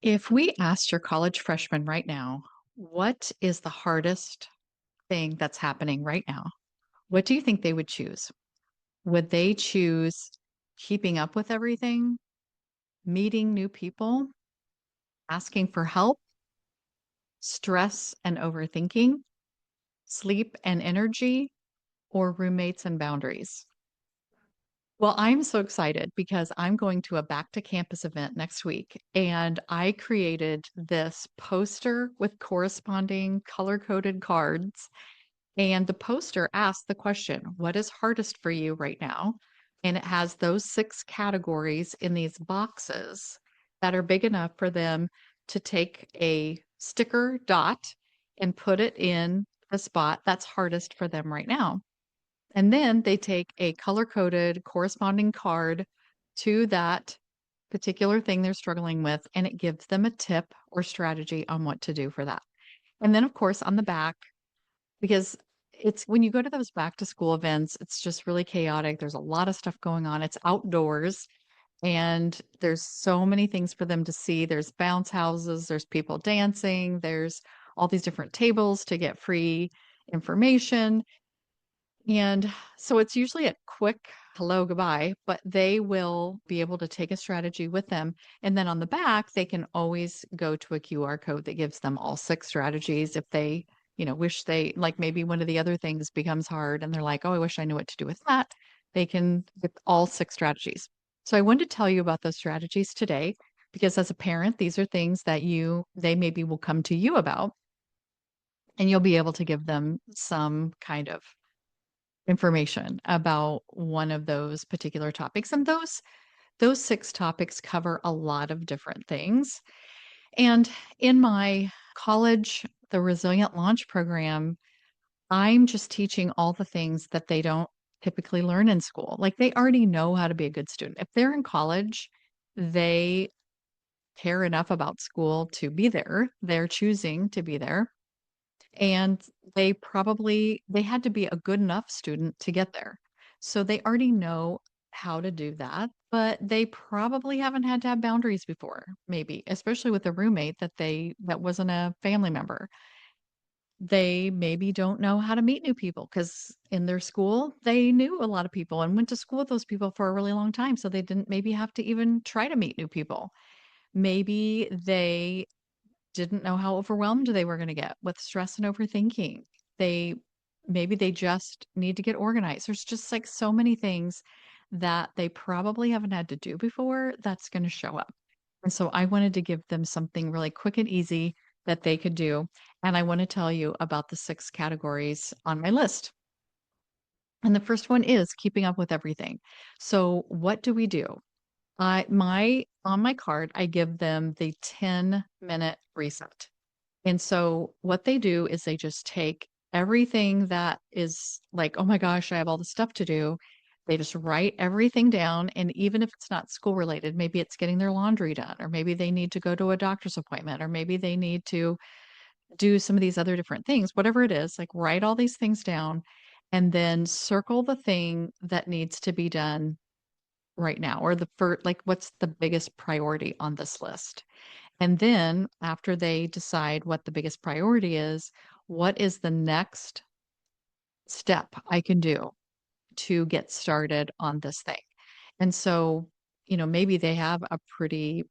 If we asked your college freshman right now, what is the hardest thing that's happening right now? What do you think they would choose? Would they choose keeping up with everything, meeting new people, asking for help, stress and overthinking, sleep and energy, or roommates and boundaries? Well, I'm so excited because I'm going to a back to campus event next week, and I created this poster with corresponding color coded cards. And the poster asks the question, what is hardest for you right now? And it has those six categories in these boxes that are big enough for them to take a sticker dot and put it in the spot that's hardest for them right now. And then they take a color coded corresponding card to that particular thing they're struggling with, and it gives them a tip or strategy on what to do for that. And then, of course, on the back, because it's when you go to those back to school events, it's just really chaotic. There's a lot of stuff going on. It's outdoors and there's so many things for them to see. There's bounce houses, there's people dancing, there's all these different tables to get free information. And so it's usually a quick hello, goodbye, but they will be able to take a strategy with them. And then on the back, they can always go to a QR code that gives them all six strategies if they, wish they like maybe one of the other things becomes hard and they're like, oh, I wish I knew what to do with that. They can get all six strategies. So I wanted to tell you about those strategies today because as a parent, these are things that they maybe will come to you about and you'll be able to give them some kind of information about one of those particular topics. And those six topics cover a lot of different things. And in my college, the Resilient Launch program, I'm just teaching all the things that they don't typically learn in school. Like they already know how to be a good student. If they're in college, they care enough about school to be there. They're choosing to be there. And they had to be a good enough student to get there. So they already know how to do that, but they probably haven't had to have boundaries before, maybe, especially with a roommate that wasn't a family member. They maybe don't know how to meet new people because in their school, they knew a lot of people and went to school with those people for a really long time. So they didn't maybe have to even try to meet new people. Maybe they didn't know how overwhelmed they were gonna get with stress and overthinking. They maybe they just need to get organized. There's just, like, so many things that they probably haven't had to do before that's gonna show up. And so I wanted to give them something really quick and easy that they could do, and I wanna tell you about the 6 categories on my list. And the first one is keeping up with everything. So what do we do? I my on my card, I give them the 10-minute reset. And so what they do is they just take everything that is like, "Oh my gosh, I have all this stuff to do." They just write everything down, and even if it's not school related, maybe it's getting their laundry done, or maybe they need to go to a doctor's appointment, or maybe they need to do some of these other different things, whatever it is, like, write all these things down and then circle the thing that needs to be done right now or like, what's the biggest priority on this list? And then after they decide what the biggest priority is, what is the next step I can do to get started on this thing? And so, maybe they have a pretty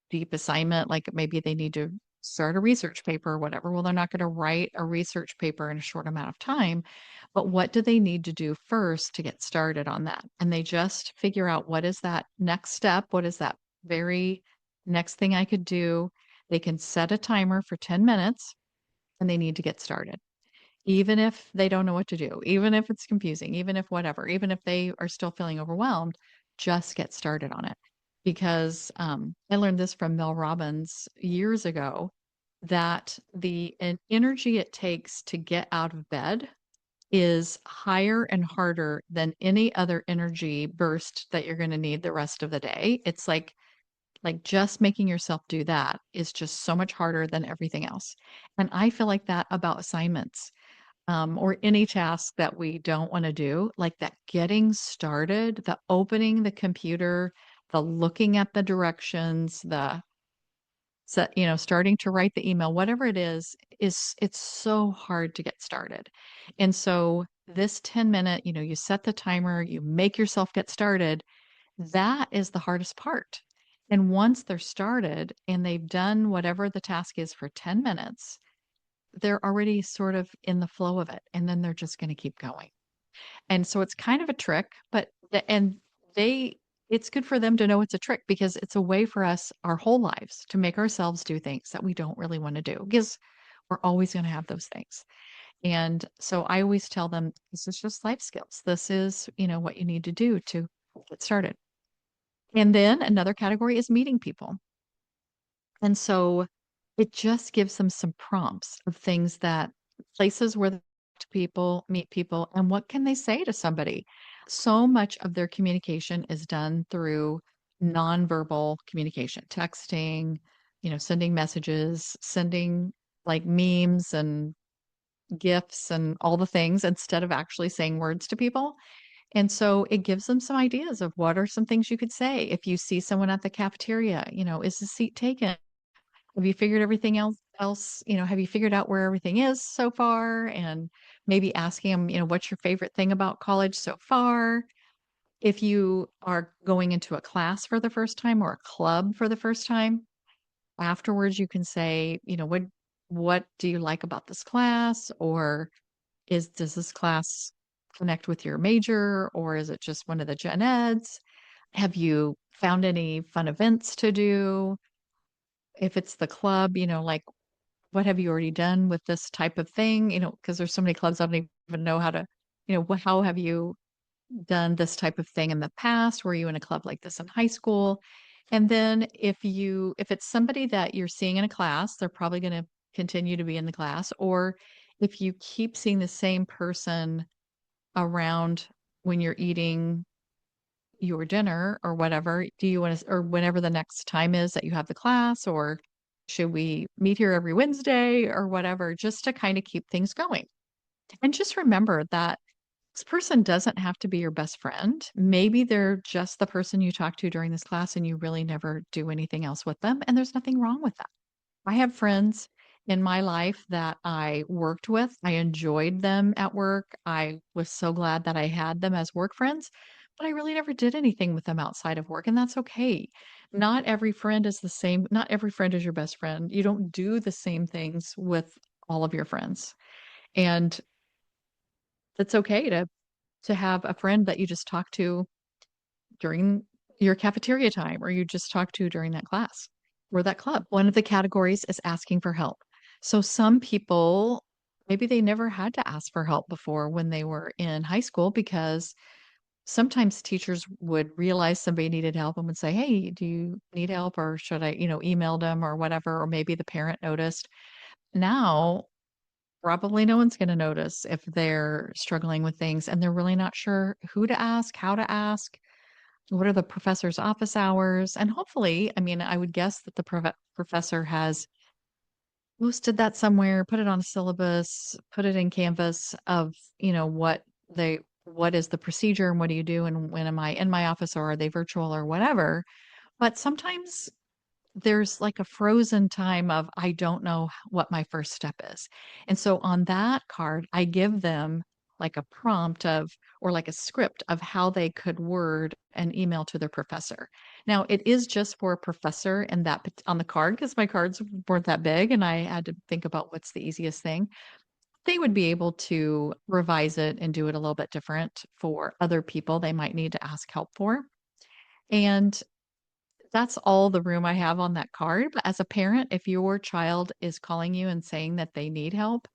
deep assignment, like maybe they need to start a research paper or whatever. Well, they're not going to write a research paper in a short amount of time, but what do they need to do first to get started on that? And they just figure out what is that next step? What is that very next thing I could do? They can set a timer for 10 minutes and they need to get started. Even if they don't know what to do, even if it's confusing, even if whatever, even if they are still feeling overwhelmed, just get started on it. Because I learned this from Mel Robbins years ago that the energy it takes to get out of bed is higher and harder than any other energy burst that you're going to need the rest of the day. It's like just making yourself do that is just so much harder than everything else. And I feel like that about assignments or any task that we don't want to do, like that getting started, the opening the computer, the looking at the directions, the starting to write the email, whatever it is it's so hard to get started. And so this 10-minute, you set the timer, you make yourself get started. That is the hardest part. And once they're started and they've done whatever the task is for 10 minutes, they're already sort of in the flow of it. And then they're just going to keep going. And so it's kind of a trick, but they it's good for them to know it's a trick because it's a way for us our whole lives to make ourselves do things that we don't really want to do because we're always going to have those things. And so I always tell them this is just life skills. This is, what you need to do to get started. And then another category is meeting people. And so it just gives them some prompts of things that places where they talk to people, meet people, and what can they say to somebody? So much of their communication is done through nonverbal communication, texting, sending messages, sending like memes and gifts and all the things instead of actually saying words to people. And so it gives them some ideas of what are some things you could say if you see someone at the cafeteria, is the seat taken? Have you figured everything else, have you figured out where everything is so far? And maybe asking them, what's your favorite thing about college so far? If you are going into a class for the first time or a club for the first time, afterwards you can say, what do you like about this class? Or does this class connect with your major or is it just one of the gen eds? Have you found any fun events to do? If it's the club, like what have you already done with this type of thing? Because there's so many clubs, I don't even know how to, how have you done this type of thing in the past? Were you in a club like this in high school? And then if it's somebody that you're seeing in a class, they're probably going to continue to be in the class. Or if you keep seeing the same person around when you're eating your dinner or whatever, do you want to, or whenever the next time is that you have the class, or should we meet here every Wednesday or whatever, just to kind of keep things going. And just remember that this person doesn't have to be your best friend. Maybe they're just the person you talk to during this class and you really never do anything else with them. And there's nothing wrong with that. I have friends in my life that I worked with. I enjoyed them at work. I was so glad that I had them as work friends, but I really never did anything with them outside of work, and that's okay. Not every friend is the same. Not every friend is your best friend. You don't do the same things with all of your friends. And it's okay to have a friend that you just talk to during your cafeteria time or you just talk to during that class or that club. One of the categories is asking for help. So some people, maybe they never had to ask for help before when they were in high school because sometimes teachers would realize somebody needed help and would say, "Hey, do you need help or should I, email them or whatever?" Or maybe the parent noticed. Now, probably no one's going to notice if they're struggling with things and they're really not sure who to ask, how to ask, what are the professor's office hours? And hopefully, I mean, I would guess that the professor has posted that somewhere, put it on a syllabus, put it in Canvas of, what is the procedure and what do you do and when am I in my office or are they virtual or whatever. But sometimes there's like a frozen time of I don't know what my first step is. And so on that card, I give them like a prompt of or like a script of how they could word an email to their professor. Now, it is just for a professor and that on the card because my cards weren't that big and I had to think about what's the easiest thing. They would be able to revise it and do it a little bit different for other people they might need to ask help for. And that's all the room I have on that card, but as a parent, if your child is calling you and saying that they need help,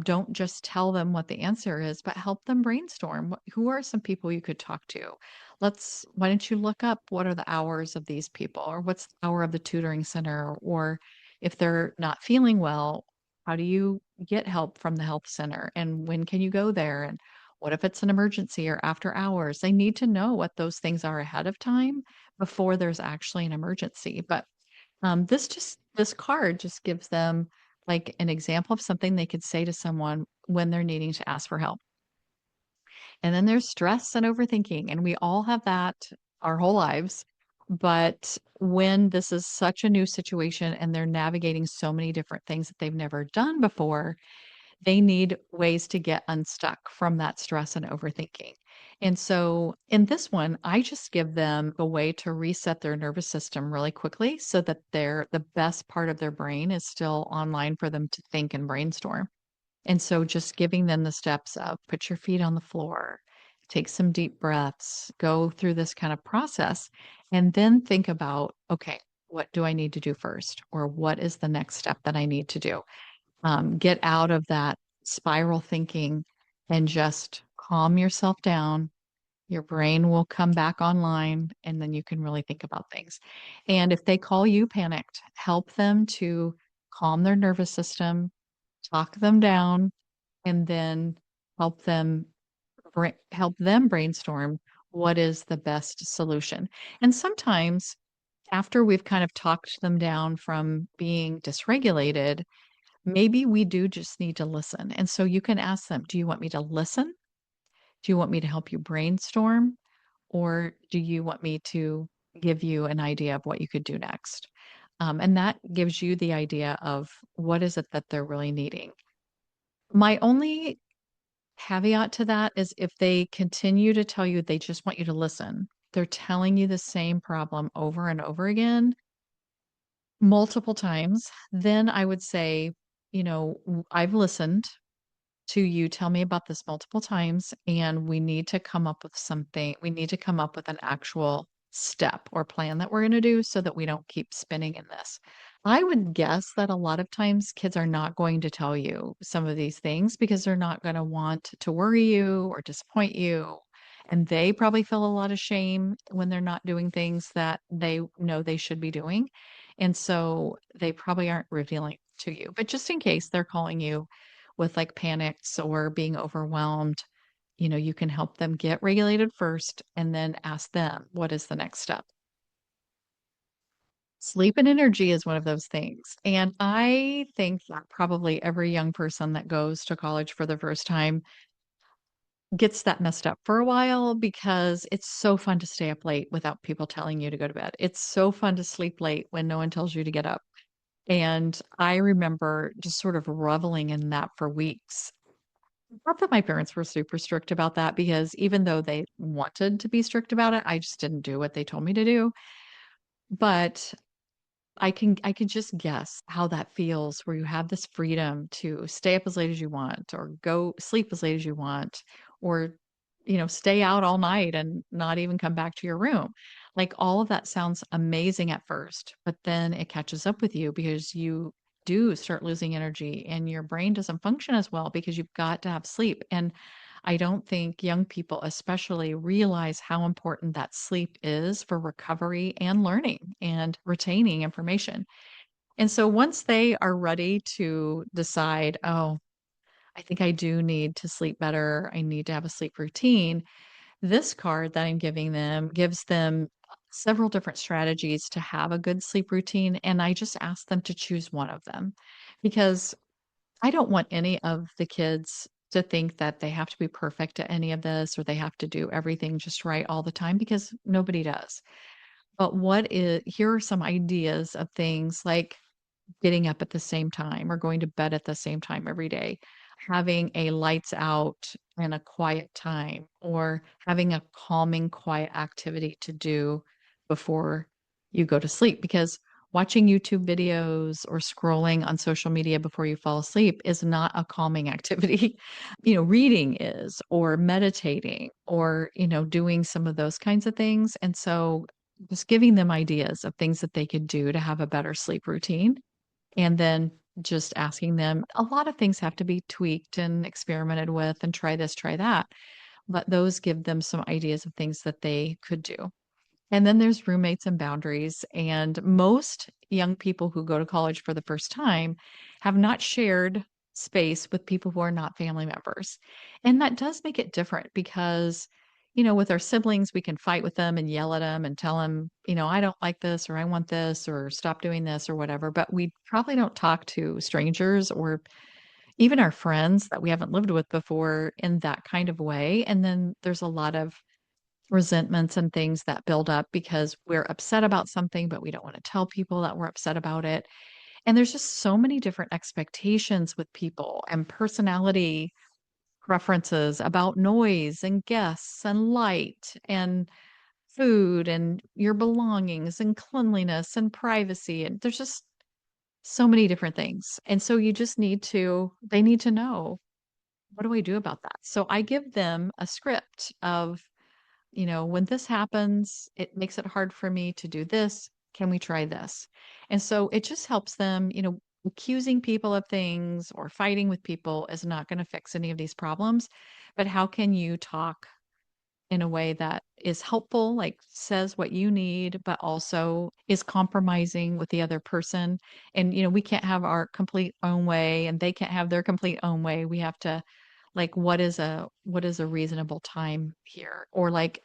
don't just tell them what the answer is, but help them brainstorm. Who are some people you could talk to? Why don't you look up what are the hours of these people or what's the hour of the tutoring center? Or if they're not feeling well, how do you get help from the health center? And when can you go there? And what if it's an emergency or after hours? They need to know what those things are ahead of time before there's actually an emergency. But this card just gives them like an example of something they could say to someone when they're needing to ask for help. And then there's stress and overthinking, and we all have that our whole lives. But when this is such a new situation and they're navigating so many different things that they've never done before, they need ways to get unstuck from that stress and overthinking. And so in this one, I just give them a way to reset their nervous system really quickly so that the best part of their brain is still online for them to think and brainstorm. And so just giving them the steps of put your feet on the floor, take some deep breaths, go through this kind of process, and then think about, okay, what do I need to do first? Or what is the next step that I need to do? Get out of that spiral thinking and just calm yourself down. Your brain will come back online and then you can really think about things. And if they call you panicked, help them to calm their nervous system, talk them down, and then help them help them brainstorm what is the best solution. And sometimes after we've kind of talked them down from being dysregulated, maybe we do just need to listen. And so you can ask them, do you want me to listen? Do you want me to help you brainstorm? Or do you want me to give you an idea of what you could do next? And that gives you the idea of what is it that they're really needing. My only caveat to that is if they continue to tell you they just want you to listen, they're telling you the same problem over and over again, multiple times, then I would say, I've listened to you tell me about this multiple times, and we need to come up with something. We need to come up with an actual step or plan that we're going to do so that we don't keep spinning in this. I would guess that a lot of times kids are not going to tell you some of these things because they're not going to want to worry you or disappoint you. And they probably feel a lot of shame when they're not doing things that they know they should be doing. And so they probably aren't revealing to you. But just in case they're calling you with like panics or being overwhelmed, you can help them get regulated first and then ask them, what is the next step? Sleep and energy is one of those things. And I think that probably every young person that goes to college for the first time gets that messed up for a while because it's so fun to stay up late without people telling you to go to bed. It's so fun to sleep late when no one tells you to get up. And I remember just sort of reveling in that for weeks. Not that my parents were super strict about that because even though they wanted to be strict about it, I just didn't do what they told me to do. But I can just guess how that feels where you have this freedom to stay up as late as you want or go sleep as late as you want or stay out all night and not even come back to your room. Like all of that sounds amazing at first, but then it catches up with you because you do start losing energy and your brain doesn't function as well because you've got to have sleep. And I don't think young people especially realize how important that sleep is for recovery and learning and retaining information. And so once they are ready to decide, oh, I think I do need to sleep better, I need to have a sleep routine, this card that I'm giving them gives them several different strategies to have a good sleep routine. And I just ask them to choose one of them because I don't want any of the kids to think that they have to be perfect at any of this or they have to do everything just right all the time because nobody does. But here are some ideas of things like getting up at the same time or going to bed at the same time every day, having a lights out and a quiet time, or having a calming, quiet activity to do before you go to sleep. Because watching YouTube videos or scrolling on social media before you fall asleep is not a calming activity. Reading is, or meditating, or, doing some of those kinds of things. And so just giving them ideas of things that they could do to have a better sleep routine and then just asking them a lot of things have to be tweaked and experimented with and try this, try that. But those give them some ideas of things that they could do. And then there's roommates and boundaries. And most young people who go to college for the first time have not shared space with people who are not family members. And that does make it different because, with our siblings, we can fight with them and yell at them and tell them, I don't like this or I want this or stop doing this or whatever. But we probably don't talk to strangers or even our friends that we haven't lived with before in that kind of way. And then there's a lot of resentments and things that build up because we're upset about something, but we don't want to tell people that we're upset about it. And there's just so many different expectations with people and personality preferences about noise and guests and light and food and your belongings and cleanliness and privacy. And there's just so many different things. And so you just need to, they need to know, what do I do about that? So I give them a script of, when this happens, it makes it hard for me to do this. Can we try this? And so it just helps them, accusing people of things or fighting with people is not going to fix any of these problems. But how can you talk in a way that is helpful, like says what you need, but also is compromising with the other person? And, we can't have our complete own way and they can't have their complete own way. We have to like what is a reasonable time here? Or like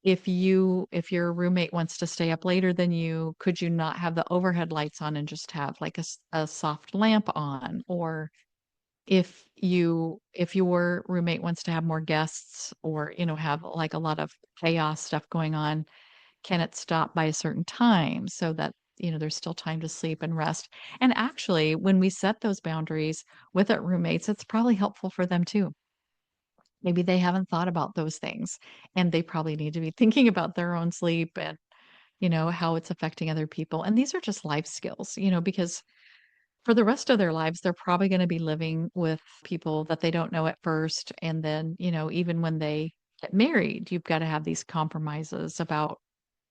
if your roommate wants to stay up later than you, could you not have the overhead lights on and just have like a soft lamp on? Or if your roommate wants to have more guests or, have like a lot of chaos stuff going on, can it stop by a certain time so that, there's still time to sleep and rest? And actually, when we set those boundaries with our roommates, it's probably helpful for them too. Maybe they haven't thought about those things and they probably need to be thinking about their own sleep and, how it's affecting other people. And these are just life skills, because for the rest of their lives, they're probably going to be living with people that they don't know at first. And then, even when they get married, you've got to have these compromises about,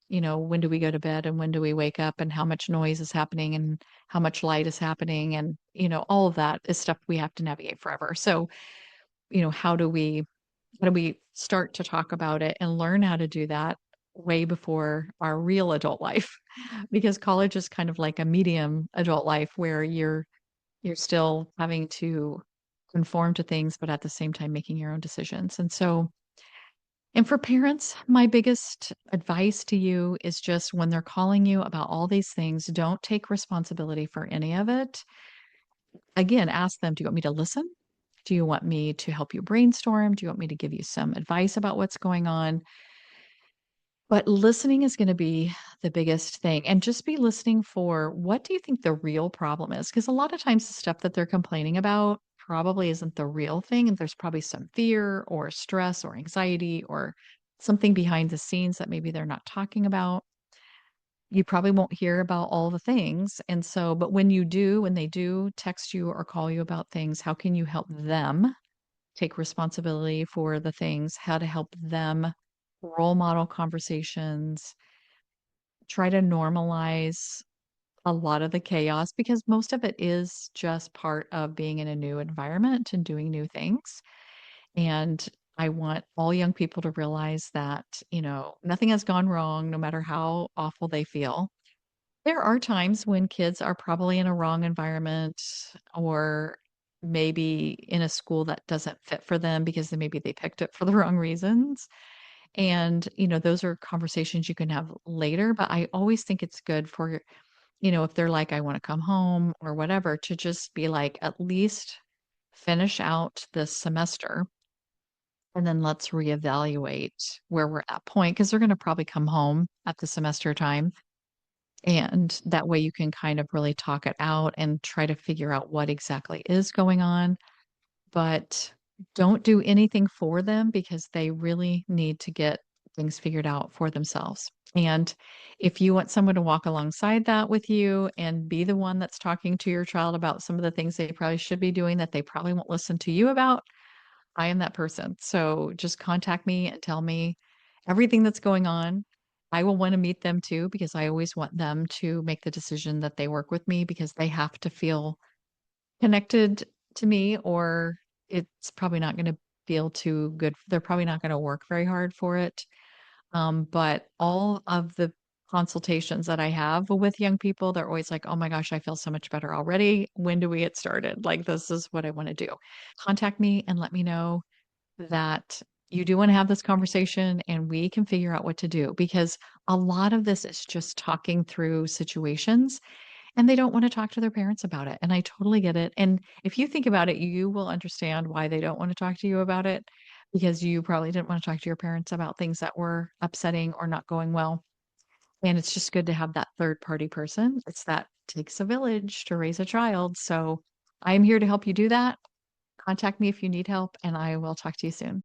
when do we go to bed and when do we wake up and how much noise is happening and how much light is happening. And, all of that is stuff we have to navigate forever. So, how do we start to talk about it and learn how to do that way before our real adult life? Because college is kind of like a medium adult life where you're still having to conform to things, but at the same time making your own decisions. And for parents, my biggest advice to you is just when they're calling you about all these things, don't take responsibility for any of it. Again, ask them, do you want me to listen? Do you want me to help you brainstorm? Do you want me to give you some advice about what's going on? But listening is gonna be the biggest thing, and just be listening for what do you think the real problem is? Because a lot of times the stuff that they're complaining about probably isn't the real thing, and there's probably some fear or stress or anxiety or something behind the scenes that maybe they're not talking about. You probably won't hear about all the things, and so but when they do text you or call you about things, how can you help them take responsibility for the things, how to help them role model conversations, try to normalize a lot of the chaos because most of it is just part of being in a new environment and doing new things. And I want all young people to realize that, nothing has gone wrong, no matter how awful they feel. There are times when kids are probably in a wrong environment or maybe in a school that doesn't fit for them because maybe they picked it for the wrong reasons. And, those are conversations you can have later. But I always think it's good for, if they're like, I want to come home or whatever, to just be like, at least finish out this semester and then let's reevaluate where we're at point because they're going to probably come home at the semester time. And that way you can kind of really talk it out and try to figure out what exactly is going on. But don't do anything for them because they really need to get things figured out for themselves. And if you want someone to walk alongside that with you and be the one that's talking to your child about some of the things they probably should be doing that they probably won't listen to you about, I am that person. So just contact me and tell me everything that's going on. I will want to meet them too because I always want them to make the decision that they work with me because they have to feel connected to me or it's probably not going to feel too good. They're probably not going to work very hard for it. But all of the consultations that I have with young people, they're always like, oh my gosh, I feel so much better already. When do we get started? Like, this is what I want to do. Contact me and let me know that you do want to have this conversation and we can figure out what to do because a lot of this is just talking through situations and they don't want to talk to their parents about it. And I totally get it. And if you think about it, you will understand why they don't want to talk to you about it because you probably didn't want to talk to your parents about things that were upsetting or not going well. And it's just good to have that third party person. It's that takes a village to raise a child. So I am here to help you do that. Contact me if you need help, and I will talk to you soon.